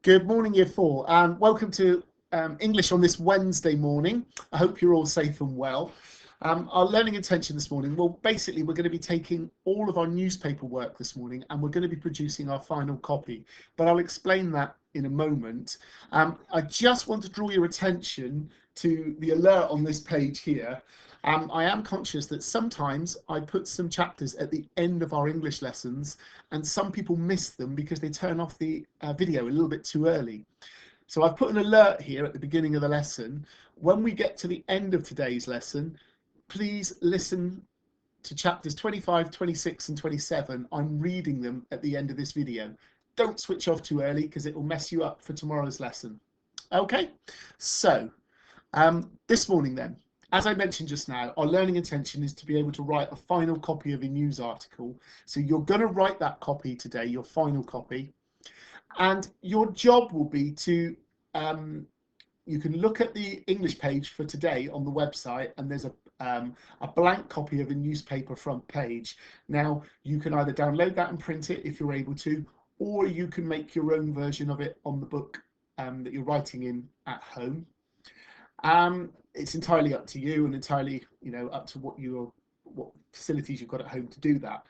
Good morning, Year 4, and welcome to English on this Wednesday morning. I hope you're all safe and well. Our learning intention this morning, well, basically, we're going to be taking all of our newspaper work this morning and we're going to be producing our final copy, but I'll explain that in a moment. I just want to draw your attention to the alert on this page here. I am conscious that sometimes I put some chapters at the end of our English lessons and some people miss them because they turn off the video a little bit too early. So I've put an alert here at the beginning of the lesson. When we get to the end of today's lesson, please listen to chapters 25, 26 and 27. I'm reading them at the end of this video. Don't switch off too early because it will mess you up for tomorrow's lesson. Okay, so this morning then, as I mentioned just now, our learning intention is to be able to write a final copy of a news article. So you're going to write that copy today, your final copy, and your job will be to, you can look at the English page for today on the website and there's a blank copy of a newspaper front page. Now, you can either download that and print it if you're able to, or you can make your own version of it on the book that you're writing in at home. It's entirely up to you and entirely, up to what facilities you've got at home to do that.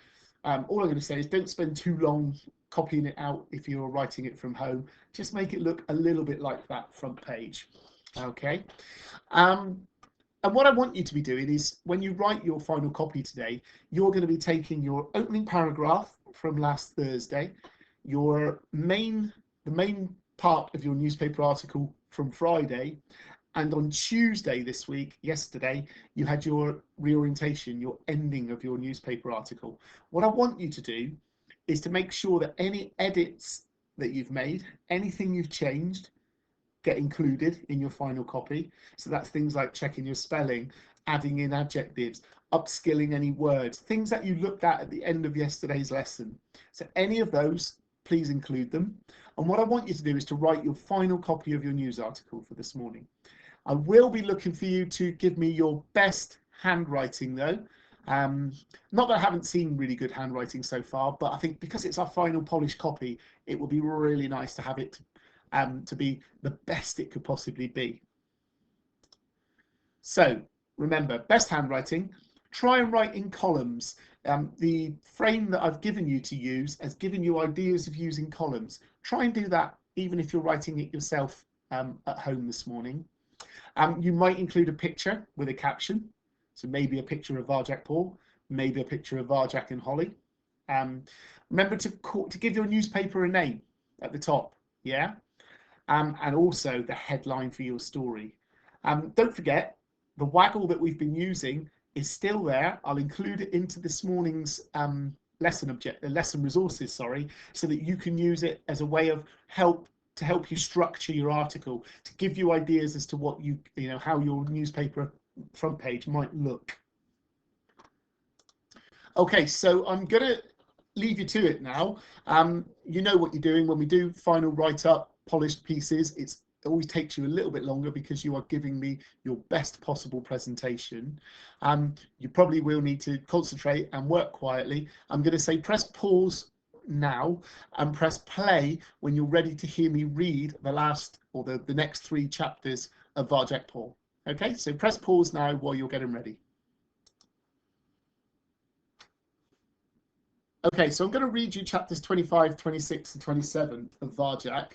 All I'm going to say is don't spend too long copying it out if you're writing it from home. Just make it look a little bit like that front page. Okay. And what I want you to be doing is when you write your final copy today, you're going to be taking your opening paragraph from last Thursday, the main part of your newspaper article from Friday, and on Tuesday this week, yesterday, you had your reorientation, your ending of your newspaper article. What I want you to do is to make sure that any edits that you've made, anything you've changed, get included in your final copy. So that's things like checking your spelling, adding in adjectives, upskilling any words, things that you looked at the end of yesterday's lesson. So any of those, please include them. And what I want you to do is to write your final copy of your news article for this morning. I will be looking for you to give me your best handwriting though. Not that I haven't seen really good handwriting so far, but I think because it's our final polished copy, it will be really nice to have it to be the best it could possibly be. So remember, best handwriting, try and write in columns. The frame that I've given you to use has given you ideas of using columns. Try and do that even if you're writing it yourself at home this morning. You might include a picture with a caption. So maybe a picture of Varjak Paul, maybe a picture of Varjak and Holly. Remember to give your newspaper a name at the top, yeah? And also the headline for your story. Don't forget, the waggle that we've been using is still there. I'll include it into this morning's lesson resources, so that you can use it as a way of to help you structure your article, to give you ideas as to what how your newspaper front page might look. Okay, so I'm going to leave you to it now. You know what you're doing when we do final write-up, polished pieces. It always takes you a little bit longer because you are giving me your best possible presentation. You probably will need to concentrate and work quietly. I'm going to say press pause now and press play when you're ready to hear me read the next 3 chapters of Varjak Paul. Okay, so press pause now while you're getting ready. Okay, so I'm going to read you chapters 25, 26 and 27 of Varjak.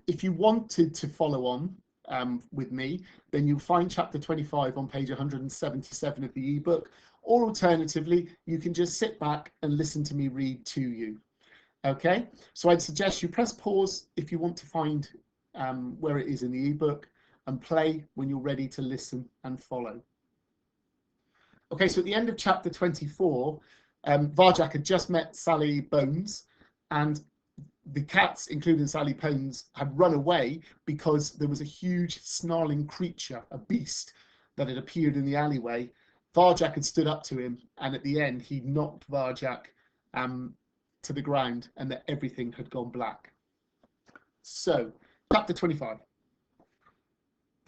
If you wanted to follow on with me, then you'll find chapter 25 on page 177 of the ebook, or alternatively, you can just sit back and listen to me read to you. Okay, so I'd suggest you press pause if you want to find where it is in the ebook, and play when you're ready to listen and follow. Okay, so at the end of chapter 24, Varjak had just met Sally Bones, and the cats, including Sally Bones, had run away because there was a huge snarling creature, a beast, that had appeared in the alleyway. Varjak had stood up to him, and at the end, he knocked Varjak to the ground, and that everything had gone black. So, chapter 25.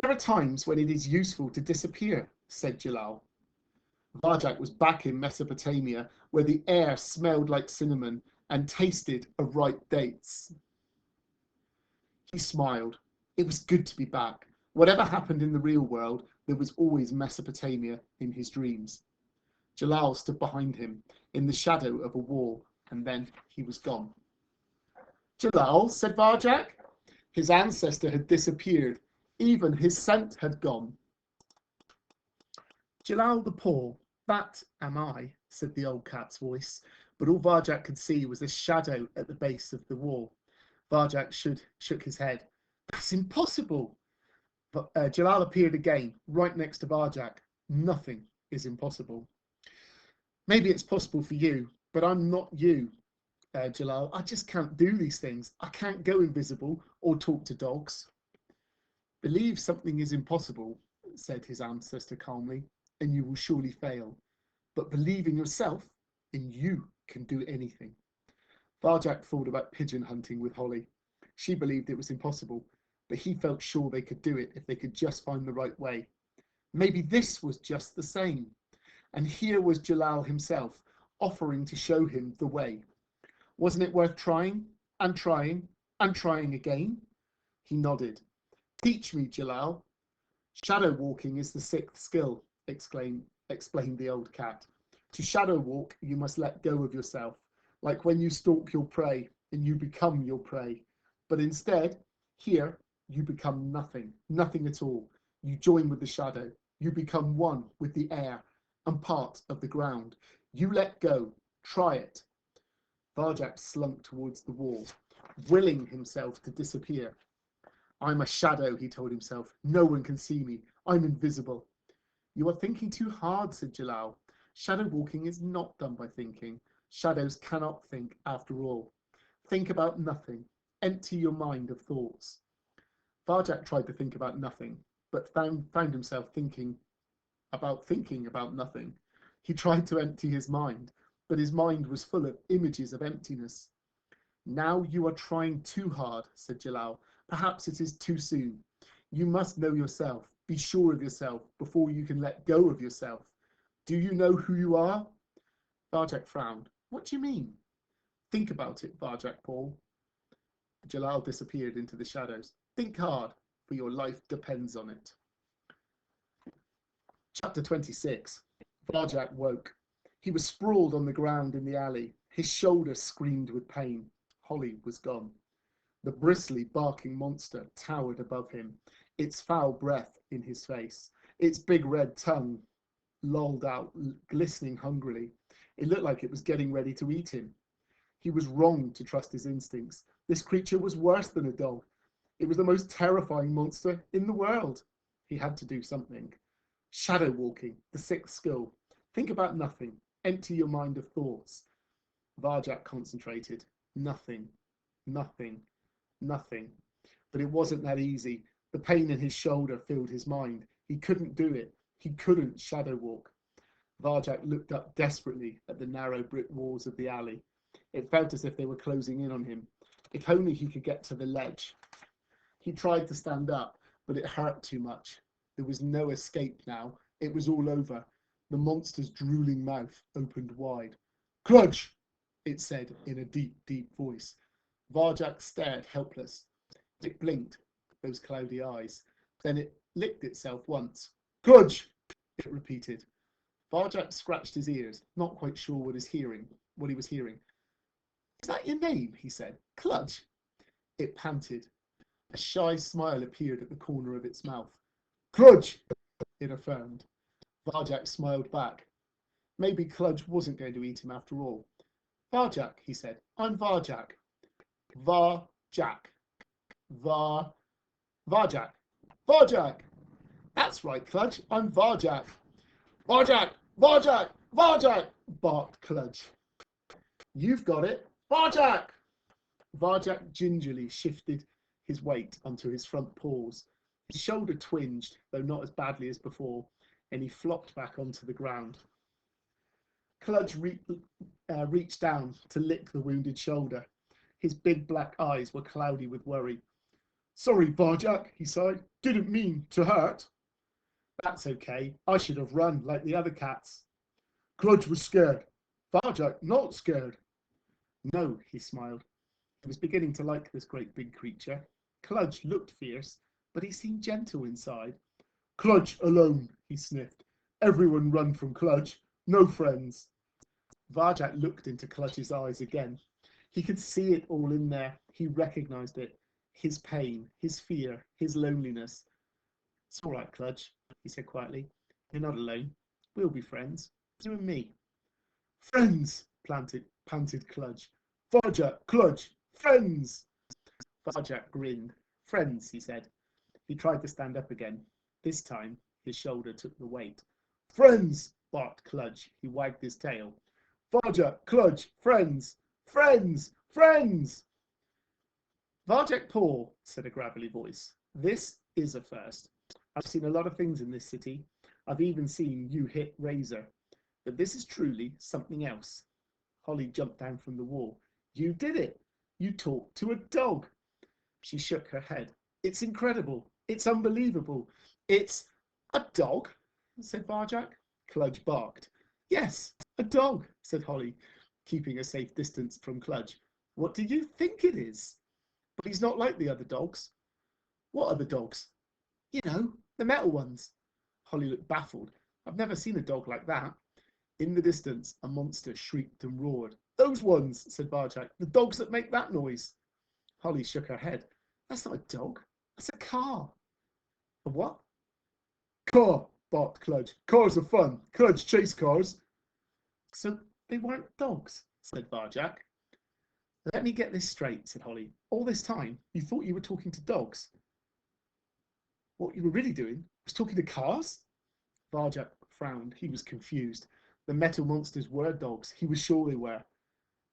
There are times when it is useful to disappear, said Jalal. Varjak was back in Mesopotamia, where the air smelled like cinnamon and tasted of ripe dates. He smiled. It was good to be back. Whatever happened in the real world, there was always Mesopotamia in his dreams. Jalal stood behind him in the shadow of a wall, and then he was gone. Jalal, said Varjak. His ancestor had disappeared. Even his scent had gone. Jalal the Poor, that am I, said the old cat's voice, but all Varjak could see was a shadow at the base of the wall. Varjak shook his head. That's impossible. But Jalal appeared again, right next to Varjak. Nothing is impossible. Maybe it's possible for you, but I'm not you, Jalal. I just can't do these things. I can't go invisible or talk to dogs. Believe something is impossible, said his ancestor calmly, and you will surely fail. But believe in yourself, and you can do anything. Varjak thought about pigeon hunting with Holly. She believed it was impossible, but he felt sure they could do it if they could just find the right way. Maybe this was just the same. And here was Jalal himself, offering to show him the way. Wasn't it worth trying, and trying, and trying again? He nodded. Teach me, Jalal. Shadow walking is the sixth skill, explained the old cat. To shadow walk, you must let go of yourself, like when you stalk your prey and you become your prey. But instead, here, you become nothing, nothing at all. You join with the shadow. You become one with the air and part of the ground. You let go. Try it. Varjak slunk towards the wall, willing himself to disappear. I'm a shadow, he told himself. No one can see me. I'm invisible. You are thinking too hard, said Jalal. Shadow walking is not done by thinking. Shadows cannot think after all. Think about nothing. Empty your mind of thoughts. Varjak tried to think about nothing, but found himself thinking about nothing. He tried to empty his mind, but his mind was full of images of emptiness. Now you are trying too hard, said Jalal. Perhaps it is too soon. You must know yourself, be sure of yourself, before you can let go of yourself. Do you know who you are? Varjak frowned. What do you mean? Think about it, Varjak Paul. Jalal disappeared into the shadows. Think hard, for your life depends on it. Chapter 26. Varjak woke. He was sprawled on the ground in the alley. His shoulder screamed with pain. Holly was gone. The bristly, barking monster towered above him, its foul breath in his face, its big red tongue lolled out, glistening hungrily. It looked like it was getting ready to eat him. He was wrong to trust his instincts. This creature was worse than a dog. It was the most terrifying monster in the world. He had to do something. Shadow walking, the sixth skill. Think about nothing. Empty your mind of thoughts. Varjak concentrated. Nothing. Nothing. Nothing. But it wasn't that easy. The pain in his shoulder filled his mind. He couldn't do it. He couldn't shadow walk. Varjak looked up desperately at the narrow brick walls of the alley. It felt as if they were closing in on him. If only he could get to the ledge. He tried to stand up, but it hurt too much. There was no escape now. It was all over. The monster's drooling mouth opened wide. Cludge, it said in a deep, deep voice. Varjak stared, helpless. It blinked, those cloudy eyes. Then it licked itself once. Cludge, it repeated. Varjak scratched his ears, not quite sure what he was hearing. Is that your name? He said. Cludge. It panted. A shy smile appeared at the corner of its mouth. Cludge, it affirmed. Varjak smiled back. Maybe Cludge wasn't going to eat him after all. Varjak, he said. I'm Varjak. Varjak. Varjak. Varjak. That's right, Cludge. I'm Varjak. Varjak. Varjak. Varjak, barked Cludge. You've got it. Varjak. Varjak gingerly shifted his weight onto his front paws. His shoulder twinged, though not as badly as before, and he flopped back onto the ground. Cludge reached down to lick the wounded shoulder. His big black eyes were cloudy with worry. Sorry, Varjak, he sighed. Didn't mean to hurt. That's okay. I should have run like the other cats. Cludge was scared. Varjak not scared. No, he smiled. He was beginning to like this great big creature. Kludge looked fierce, but he seemed gentle inside. Kludge alone, he sniffed. Everyone run from Kludge. No friends. Varjak looked into Kludge's eyes again. He could see it all in there. He recognized it. His pain, his fear, his loneliness. It's all right, Kludge, he said quietly. You're not alone. We'll be friends. You and me. Friends, panted Kludge. Varjak, Kludge, friends. Varjak grinned. Friends, he said. He tried to stand up again. This time, his shoulder took the weight. Friends, barked Kludge. He wagged his tail. Varjak, Kludge, friends, friends, friends. Varjak Paul, said a gravelly voice. This is a first. I've seen a lot of things in this city. I've even seen you hit Razor. But this is truly something else. Holly jumped down from the wall. You did it. You talked to a dog. She shook her head. It's incredible. It's unbelievable. It's a dog, said Varjak. Kludge barked. Yes, a dog, said Holly, keeping a safe distance from Kludge. What do you think it is? But he's not like the other dogs. What other dogs? You know, the metal ones. Holly looked baffled. I've never seen a dog like that. In the distance, a monster shrieked and roared. Those ones, said Varjak. The dogs that make that noise. Holly shook her head. That's not a dog. That's a car. A what? Car, barked Kludge. Cars are fun. Kludge chase cars. So they weren't dogs, said Varjak. Let me get this straight, said Holly. All this time, you thought you were talking to dogs. What you were really doing was talking to cars? Varjak frowned. He was confused. The metal monsters were dogs. He was sure they were.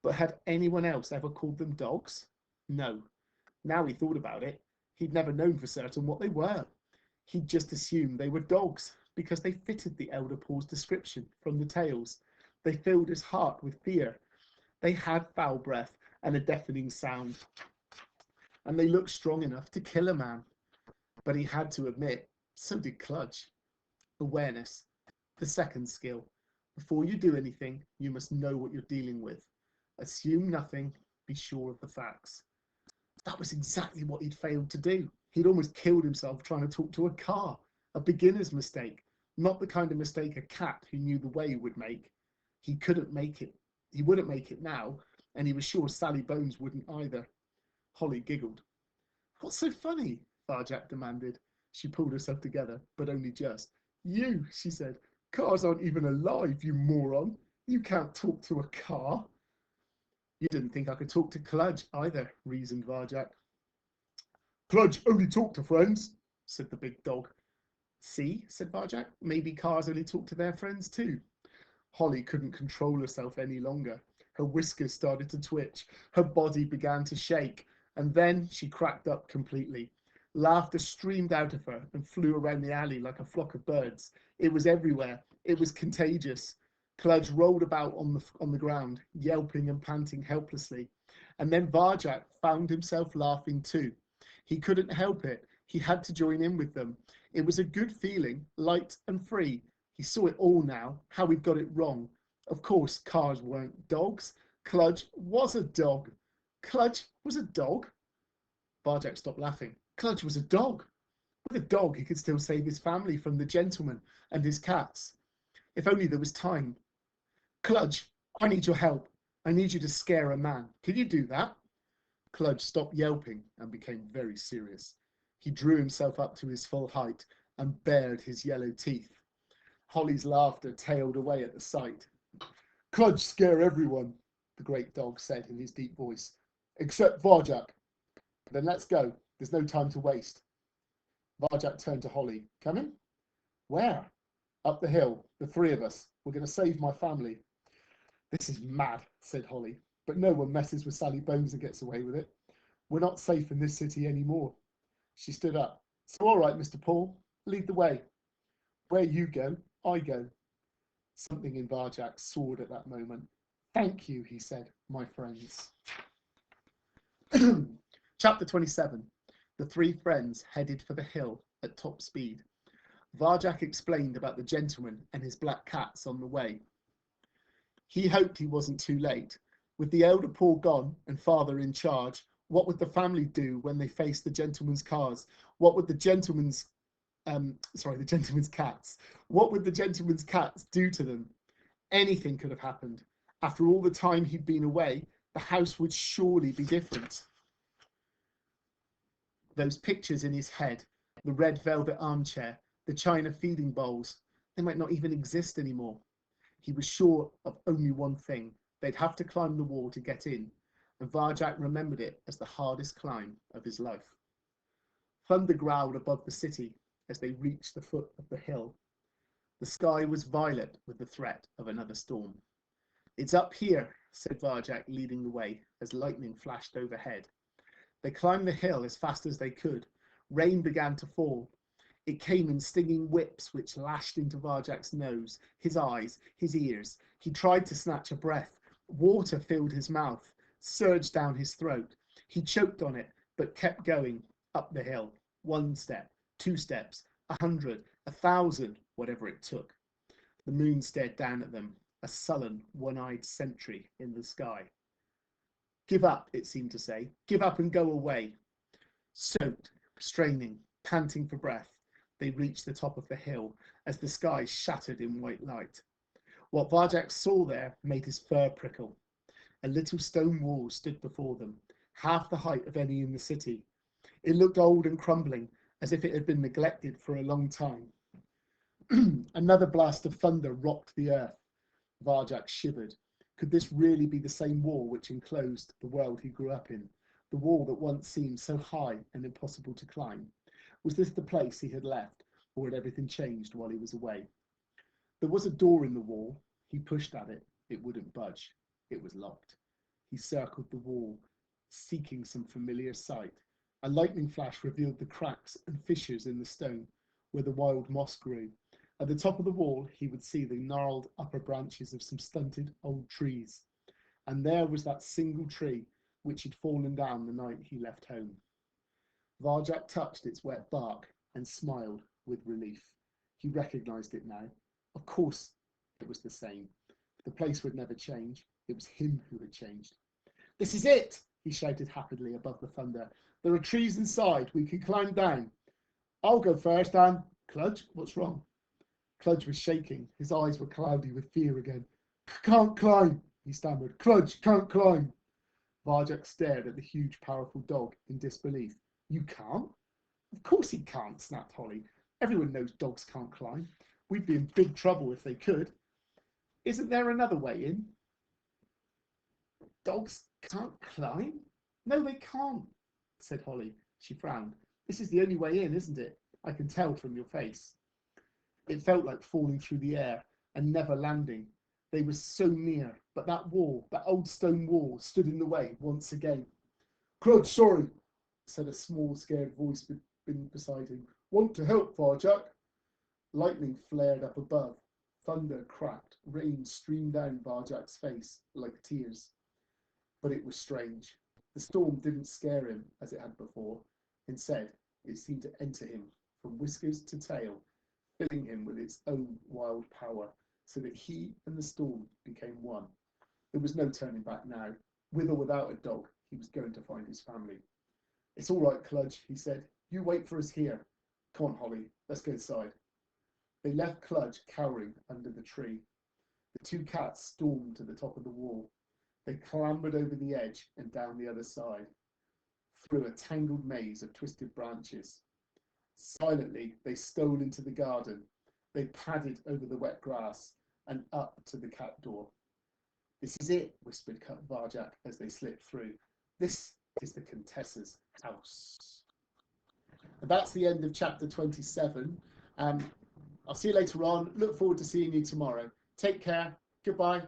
But had anyone else ever called them dogs? No. Now he thought about it, he'd never known for certain what they were. He'd just assumed they were dogs because they fitted the Elder Paul's description from the tales. They filled his heart with fear. They had foul breath and a deafening sound. And they looked strong enough to kill a man. But he had to admit, so did Kludge. Awareness, the second skill. Before you do anything, you must know what you're dealing with. Assume nothing, be sure of the facts. That was exactly what he'd failed to do. He'd almost killed himself trying to talk to a car. A beginner's mistake, not the kind of mistake a cat who knew the way would make. He couldn't make it. He wouldn't make it now, and he was sure Sally Bones wouldn't either. Holly giggled. What's so funny? Varjak demanded. She pulled herself together, but only just. You, she said. Cars aren't even alive, you moron. You can't talk to a car. You didn't think I could talk to Kludge either, reasoned Varjak. Kludge only talk to friends, said the big dog. See, said Varjak, maybe cars only talk to their friends too. Holly couldn't control herself any longer. Her whiskers started to twitch. Her body began to shake. And then she cracked up completely. Laughter streamed out of her and flew around the alley like a flock of birds. It was everywhere. It was contagious. Kludge rolled about on the ground, yelping and panting helplessly. And then Varjak found himself laughing too. He couldn't help it. He had to join in with them. It was a good feeling, light and free. He saw it all now, how he'd got it wrong. Of course, cars weren't dogs. Kludge was a dog. Kludge was a dog? Varjak stopped laughing. Kludge was a dog. With a dog, he could still save his family from the gentleman and his cats. If only there was time. Kludge, I need your help. I need you to scare a man. Can you do that? Kludge stopped yelping and became very serious. He drew himself up to his full height and bared his yellow teeth. Holly's laughter tailed away at the sight. Kludge scare everyone, the great dog said in his deep voice, except Varjak. Then let's go. There's no time to waste. Varjak turned to Holly. Coming? Where? Up the hill, the three of us. We're going to save my family. This is mad, said Holly, but no one messes with Sally Bones and gets away with it. We're not safe in this city anymore. She stood up. So all right, Mr. Paul, lead the way. Where you go, I go. Something in Varjak soared at that moment. Thank you, he said, my friends. Chapter 27. The three friends headed for the hill at top speed. Varjak explained about the gentleman and his black cats on the way. He hoped he wasn't too late. With the elder Paul gone and father in charge, What would the family do when they faced the gentleman's cars? What would the gentleman's the gentleman's cats? What would the gentleman's cats do to them? Anything could have happened. After all the time he'd been away, the house would surely be different. Those pictures in his head, the red velvet armchair, the china feeding bowls, they might not even exist anymore. He was sure of only one thing. They'd have to climb the wall to get in, and Varjak remembered it as the hardest climb of his life. Thunder growled above the city as they reached the foot of the hill. The sky was violet with the threat of another storm. "It's up here," said Varjak, leading the way as lightning flashed overhead. They climbed the hill as fast as they could. Rain began to fall. It came in stinging whips which lashed into Varjak's nose, his eyes, his ears. He tried to snatch a breath. Water filled his mouth, surged down his throat. He choked on it, but kept going up the hill. 1 step, 2 steps, 100, 1,000, whatever it took. The moon stared down at them, a sullen, one-eyed sentry in the sky. "Give up," it seemed to say. "Give up and go away." Soaked, straining, panting for breath, they reached the top of the hill as the sky shattered in white light. What Varjak saw there made his fur prickle. A little stone wall stood before them, half the height of any in the city. It looked old and crumbling, as if it had been neglected for a long time. Another blast of thunder rocked the earth. Varjak shivered. Could this really be the same wall which enclosed the world he grew up in? The wall that once seemed so high and impossible to climb? Was this the place he had left, or had everything changed while he was away? There was a door in the wall. He pushed at it. It wouldn't budge. It was locked. He circled the wall, seeking some familiar sight. A lightning flash revealed the cracks and fissures in the stone where the wild moss grew. At the top of the wall, he would see the gnarled upper branches of some stunted old trees. And there was that single tree which had fallen down the night he left home. Varjak touched its wet bark and smiled with relief. He recognized it now. Of course, it was the same. The place would never change. It was him who had changed. "This is it," he shouted happily above the thunder. "There are trees inside. We can climb down." "I'll go first, and Cludge, what's wrong?" Cludge was shaking. His eyes were cloudy with fear again. "Can't climb," he stammered. "Cludge, can't climb." Varjak stared at the huge, powerful dog in disbelief. "You can't?" "Of course he can't," snapped Holly. "Everyone knows dogs can't climb. We'd be in big trouble if they could. Isn't there another way in?" "Dogs can't climb?" "No, they can't," said Holly. She frowned. "This is the only way in, isn't it? I can tell from your face." It felt like falling through the air and never landing. They were so near, but that wall, that old stone wall, stood in the way once again. "Cludge, sorry," said a small, scared voice beside him. "Want to help, Varjak?" Lightning flared up above. Thunder cracked. Rain streamed down Varjak's face like tears. But it was strange. The storm didn't scare him as it had before. Instead, it seemed to enter him from whiskers to tail, filling him with its own wild power, so that he and the storm became one. There was no turning back now. With or without a dog, he was going to find his family. "It's all right, Cludge," he said. "You wait for us here. Come on, Holly, let's go inside." They left Cludge cowering under the tree. The 2 cats stormed to the top of the wall. They clambered over the edge and down the other side, through a tangled maze of twisted branches. Silently, they stole into the garden. They padded over the wet grass and up to the cat door. "This is it," whispered Varjak as they slipped through. "This is the Contessa's house." And that's the end of chapter 27. I'll see you later on. Look forward to seeing you tomorrow. Take care. Goodbye.